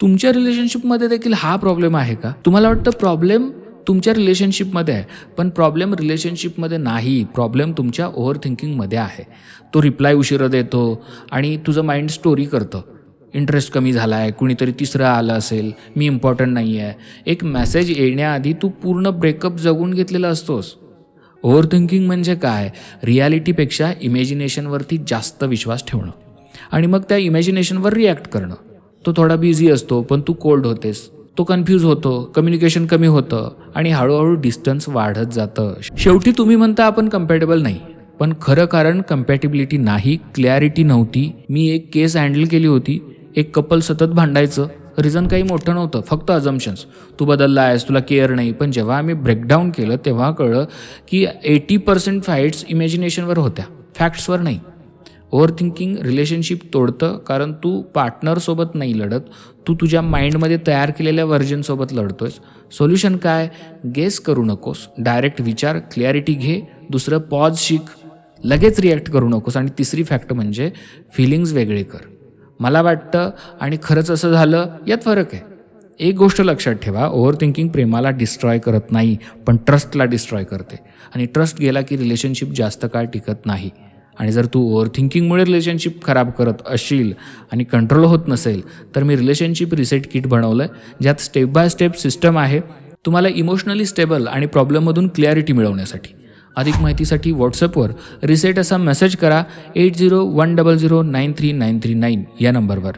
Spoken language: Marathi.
तुमच्या रिलेशनशिपमध्ये देखील हा प्रॉब्लेम आहे का? तुम्हाला वाटतं प्रॉब्लेम तुमच्या रिलेशनशिपमध्ये आहे, पण प्रॉब्लेम रिलेशनशिपमध्ये नाही, प्रॉब्लेम तुमच्या ओव्हर थिंकिंगमध्ये आहे. तो रिप्लाय उशिरा देतो आणि तुझं माइंड स्टोरी करतं. इंटरेस्ट कमी झाला आहे, कुणीतरी तिसरं आलं असेल, मी इम्पॉर्टंट नाही आहे. एक मेसेज येण्याआधी तू पूर्ण ब्रेकअप जगून घेतलेला असतोस. ओव्हर थिंकिंग म्हणजे काय? रियालिटीपेक्षा इमॅजिनेशनवरती जास्त विश्वास ठेवणं आणि मग त्या इमॅजिनेशनवर रिॲक्ट करणं. तो थोडा बिझी असतो, पण तू कोल्ड होतेस. तो कन्फ्यूज होतो, कम्युनिकेशन कमी होतं आणि हळूहळू डिस्टन्स वाढत जातं. शेवटी तुम्ही म्हणता आपण कम्पॅटेबल नाही, पण खरं कारण कम्पॅटिबिलिटी नाही, क्लॅरिटी नव्हती. मी एक केस हँडल केली होती. एक कपल सतत भांडायचं. रिझन काही मोठं नव्हतं, फक्त अजम्पशन्स. तू बदलला आहेस, तुला केअर नाही. पण जेव्हा आम्ही ब्रेकडाऊन केलं तेव्हा कळलं की 80% फाईट्स इमॅजिनेशनवर होत्या, फॅक्ट्सवर नाही. ओव्हर थिंकिंग रिलेशनशिप तोडतं, कारण तू पार्टनरसोबत नाही लढत, तू तुझ्या माइंडमध्ये तयार केलेल्या व्हर्जनसोबत लढतोयस. सोल्युशन काय? गेस करू नकोस, डायरेक्ट विचार, क्लॅरिटी घे. दुसरं, पॉज शिक, लगेच रिॲक्ट करू नकोस. आणि तिसरी फॅक्ट म्हणजे फिलिंग्ज वेगळे कर. मला वाटतं आणि खरंच असं झालं, यात फरक आहे. एक गोष्ट लक्षात ठेवा, ओव्हर थिंकिंग प्रेमाला डिस्ट्रॉय करत नाही, पण ट्रस्टला डिस्ट्रॉय करते. आणि ट्रस्ट गेला की रिलेशनशिप जास्त काळ टिकत नाही. आणि जर तू ओव्हर थिंकिंगमुळे रिलेशनशिप खराब करत असशील आणि कंट्रोल होत नसेल, तर मी रिलेशनशिप रिसेट किट बनवलं आहे, ज्यात स्टेप बाय स्टेप सिस्टम आहे तुम्हाला इमोशनली स्टेबल आणि प्रॉब्लेममधून क्लॅरिटी मिळवण्यासाठी. अधिक माहितीसाठी व्हॉट्सअपवर रिसेट असा मेसेज करा 8010093939 या नंबरवर.